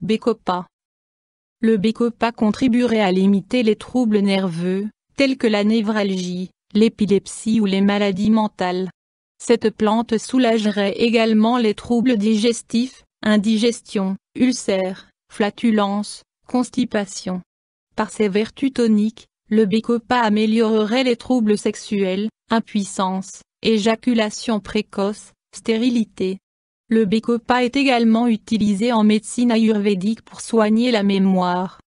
Bacopa. Le Bacopa contribuerait à limiter les troubles nerveux, tels que la névralgie, l'épilepsie ou les maladies mentales. Cette plante soulagerait également les troubles digestifs, indigestion, ulcères, flatulences, constipation. Par ses vertus toniques, le Bacopa améliorerait les troubles sexuels, impuissance, éjaculation précoce, stérilité. Le Bacopa est également utilisé en médecine ayurvédique pour soigner la mémoire.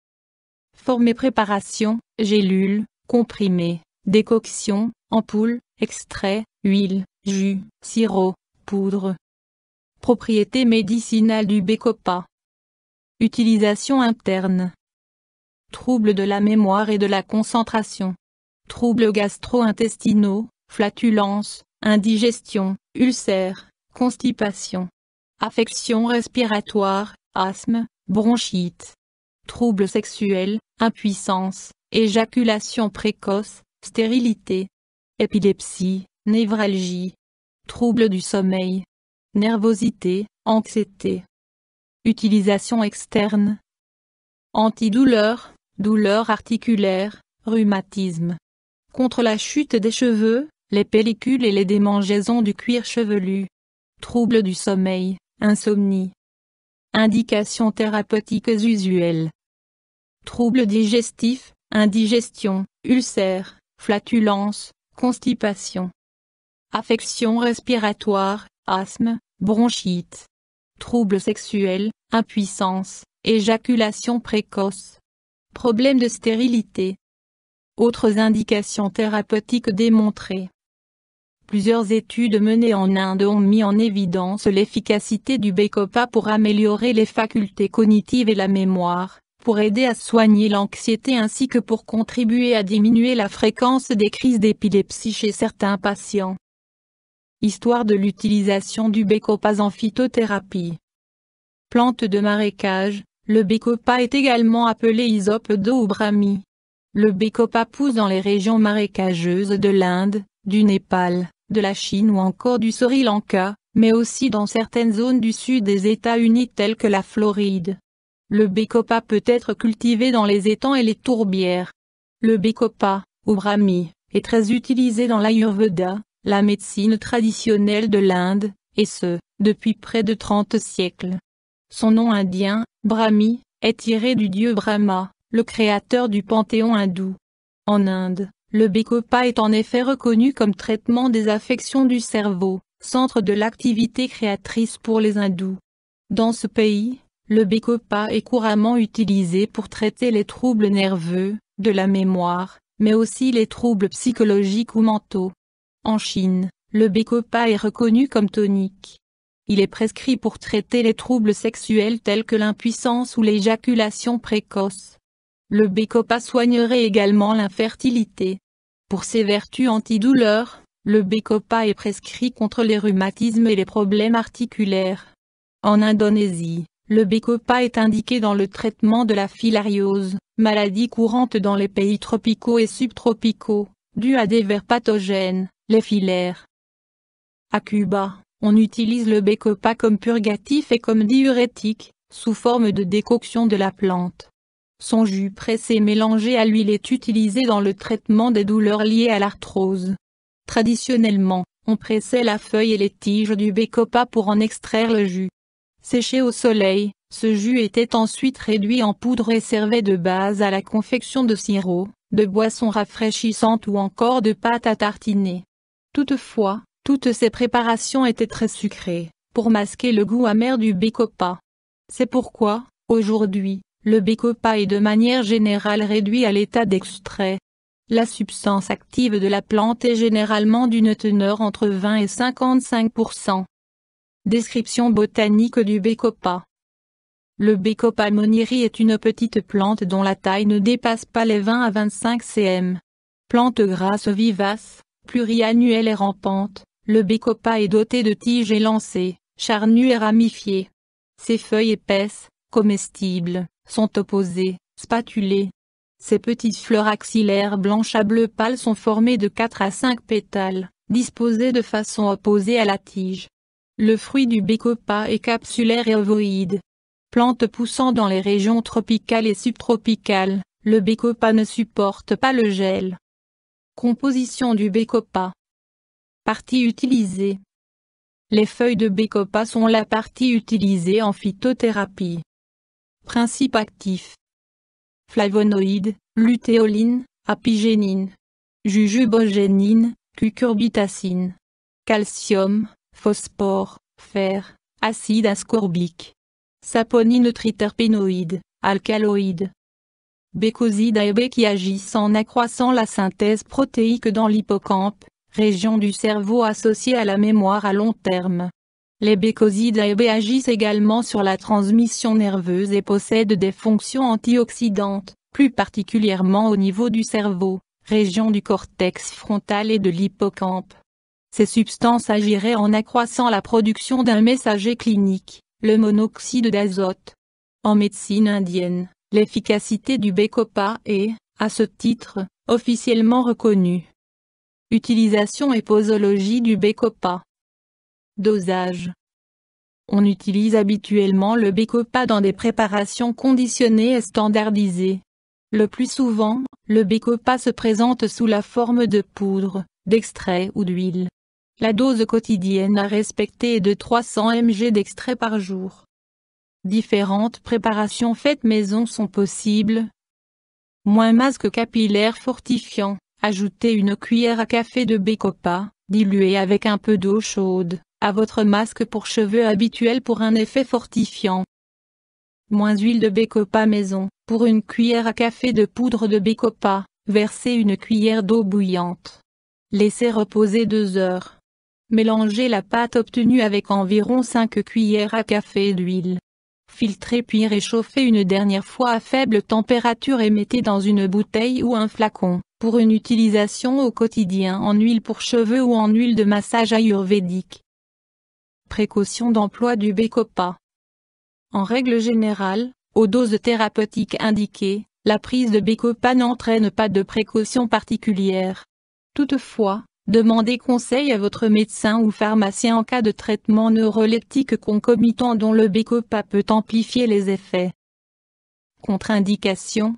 Forme et préparation: gélules, comprimés, décoction, ampoules, extrait, huile, jus, sirop, poudre. Propriétés médicinales du Bacopa. Utilisation interne. Troubles de la mémoire et de la concentration. Troubles gastro-intestinaux, flatulences, indigestion, ulcères, constipation. Affections respiratoires, asthme, bronchite. Troubles sexuels, impuissance, éjaculation précoce, stérilité. Épilepsie, névralgie. Troubles du sommeil. Nervosité, anxiété. Utilisation externe. Antidouleur, douleurs articulaires, rhumatisme. Contre la chute des cheveux, les pellicules et les démangeaisons du cuir chevelu. Troubles du sommeil, insomnie. Indications thérapeutiques usuelles. Troubles digestifs, indigestion, ulcères, flatulences, constipation. Affections respiratoires, asthme, bronchite. Troubles sexuels, impuissance, éjaculation précoce. Problèmes de stérilité. Autres indications thérapeutiques démontrées. Plusieurs études menées en Inde ont mis en évidence l'efficacité du Bacopa pour améliorer les facultés cognitives et la mémoire, pour aider à soigner l'anxiété ainsi que pour contribuer à diminuer la fréquence des crises d'épilepsie chez certains patients. Histoire de l'utilisation du Bacopa en phytothérapie. Plante de marécage, le Bacopa est également appelé hysope d'eau ou brahmi. Le Bacopa pousse dans les régions marécageuses de l'Inde, du Népal, de la Chine ou encore du Sri Lanka, mais aussi dans certaines zones du sud des États-Unis telles que la Floride. Le Bacopa peut être cultivé dans les étangs et les tourbières. Le Bacopa, ou brahmi, est très utilisé dans l'Ayurveda, la médecine traditionnelle de l'Inde, et ce, depuis près de 30 siècles. Son nom indien, Brahmi, est tiré du dieu Brahma, le créateur du panthéon hindou. En Inde, le Bacopa est en effet reconnu comme traitement des affections du cerveau, centre de l'activité créatrice pour les hindous. Dans ce pays, le Bacopa est couramment utilisé pour traiter les troubles nerveux, de la mémoire, mais aussi les troubles psychologiques ou mentaux. En Chine, le Bacopa est reconnu comme tonique. Il est prescrit pour traiter les troubles sexuels tels que l'impuissance ou l'éjaculation précoce. Le Bacopa soignerait également l'infertilité. Pour ses vertus antidouleurs, le Bacopa est prescrit contre les rhumatismes et les problèmes articulaires. En Indonésie, le Bacopa est indiqué dans le traitement de la filariose, maladie courante dans les pays tropicaux et subtropicaux, due à des vers pathogènes, les filaires. À Cuba, on utilise le Bacopa comme purgatif et comme diurétique, sous forme de décoction de la plante. Son jus pressé mélangé à l'huile est utilisé dans le traitement des douleurs liées à l'arthrose. Traditionnellement, on pressait la feuille et les tiges du Bacopa pour en extraire le jus. Séché au soleil, ce jus était ensuite réduit en poudre et servait de base à la confection de sirops, de boissons rafraîchissantes ou encore de pâtes à tartiner. Toutefois, toutes ces préparations étaient très sucrées, pour masquer le goût amer du Bacopa. C'est pourquoi, aujourd'hui, le Bacopa est de manière générale réduit à l'état d'extrait. La substance active de la plante est généralement d'une teneur entre 20 et 55%. Description botanique du Bacopa. Le Bacopa monnieri est une petite plante dont la taille ne dépasse pas les 20 à 25 cm. Plante grasse vivace, pluriannuelle et rampante, le Bacopa est doté de tiges élancées, charnues et ramifiées. Ses feuilles épaisses, comestibles, sont opposées, spatulées. Ces petites fleurs axillaires blanches à bleu pâle sont formées de 4 à 5 pétales, disposés de façon opposée à la tige. Le fruit du Bacopa est capsulaire et ovoïde. Plante poussant dans les régions tropicales et subtropicales, le Bacopa ne supporte pas le gel. Composition du Bacopa. Partie utilisée. Les feuilles de Bacopa sont la partie utilisée en phytothérapie. Principe actif. Flavonoïdes, lutéoline, apigénine, jujubogénine, cucurbitacine, calcium, phosphore, fer, acide ascorbique, saponine triterpénoïde, alcaloïde, bécoside AB qui agissent en accroissant la synthèse protéique dans l'hippocampe, région du cerveau associée à la mémoire à long terme. Les bécosides AB agissent également sur la transmission nerveuse et possèdent des fonctions antioxydantes, plus particulièrement au niveau du cerveau, région du cortex frontal et de l'hippocampe. Ces substances agiraient en accroissant la production d'un messager clinique, le monoxyde d'azote. En médecine indienne, l'efficacité du Bacopa est, à ce titre, officiellement reconnue. Utilisation et posologie du Bacopa. Dosage. On utilise habituellement le Bacopa dans des préparations conditionnées et standardisées. Le plus souvent, le Bacopa se présente sous la forme de poudre, d'extrait ou d'huile. La dose quotidienne à respecter est de 300 mg d'extrait par jour. Différentes préparations faites maison sont possibles. Masque capillaire fortifiant, ajoutez une cuillère à café de Bacopa, dilué avec un peu d'eau chaude, à votre masque pour cheveux habituel pour un effet fortifiant. Huile de Bacopa maison, pour une cuillère à café de poudre de Bacopa, versez une cuillère d'eau bouillante. Laissez reposer 2 heures. Mélangez la pâte obtenue avec environ 5 cuillères à café d'huile. Filtrez puis réchauffez une dernière fois à faible température et mettez dans une bouteille ou un flacon, pour une utilisation au quotidien en huile pour cheveux ou en huile de massage ayurvédique. Précaution d'emploi du Bacopa. En règle générale, aux doses thérapeutiques indiquées, la prise de Bacopa n'entraîne pas de précaution particulière. Toutefois, demandez conseil à votre médecin ou pharmacien en cas de traitement neuroleptique concomitant dont le Bacopa peut amplifier les effets. Contre-indications.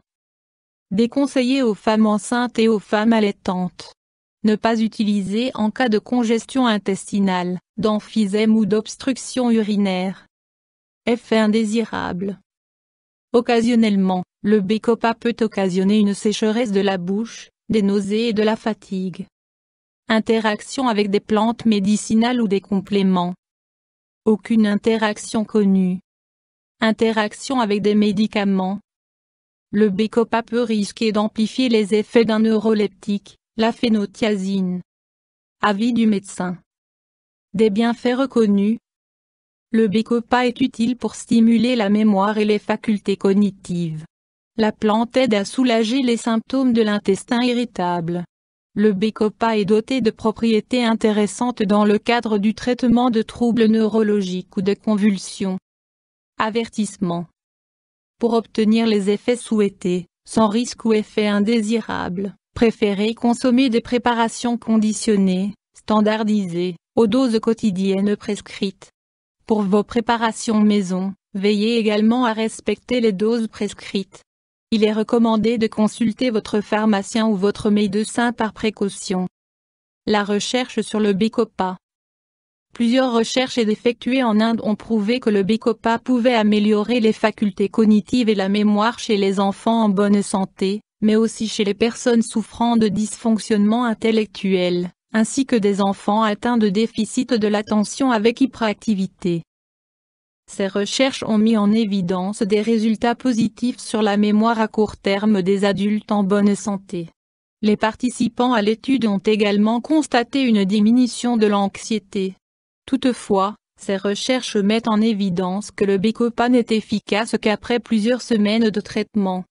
Déconseillé aux femmes enceintes et aux femmes allaitantes. Ne pas utiliser en cas de congestion intestinale, d'emphysème ou d'obstruction urinaire. Effet indésirable. Occasionnellement, le Bacopa peut occasionner une sécheresse de la bouche, des nausées et de la fatigue. Interaction avec des plantes médicinales ou des compléments. Aucune interaction connue. Interaction avec des médicaments. Le Bacopa peut risquer d'amplifier les effets d'un neuroleptique, la phénothiazine. Avis du médecin. Des bienfaits reconnus. Le Bacopa est utile pour stimuler la mémoire et les facultés cognitives. La plante aide à soulager les symptômes de l'intestin irritable. Le Bacopa est doté de propriétés intéressantes dans le cadre du traitement de troubles neurologiques ou de convulsions. Avertissement. Pour obtenir les effets souhaités, sans risque ou effet indésirable, préférez consommer des préparations conditionnées, standardisées, aux doses quotidiennes prescrites. Pour vos préparations maison, veillez également à respecter les doses prescrites. Il est recommandé de consulter votre pharmacien ou votre médecin par précaution. La recherche sur le Bacopa. Plusieurs recherches effectuées en Inde ont prouvé que le Bacopa pouvait améliorer les facultés cognitives et la mémoire chez les enfants en bonne santé, mais aussi chez les personnes souffrant de dysfonctionnement intellectuel, ainsi que des enfants atteints de déficit de l'attention avec hyperactivité. Ces recherches ont mis en évidence des résultats positifs sur la mémoire à court terme des adultes en bonne santé. Les participants à l'étude ont également constaté une diminution de l'anxiété. Toutefois, ces recherches mettent en évidence que le Bacopa n'est efficace qu'après plusieurs semaines de traitement.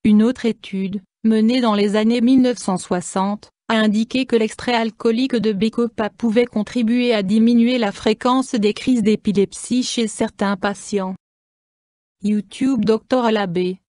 Une autre étude, menée dans les années 1960, a indiqué que l'extrait alcoolique de Bacopa pouvait contribuer à diminuer la fréquence des crises d'épilepsie chez certains patients. YouTube Dr Alabé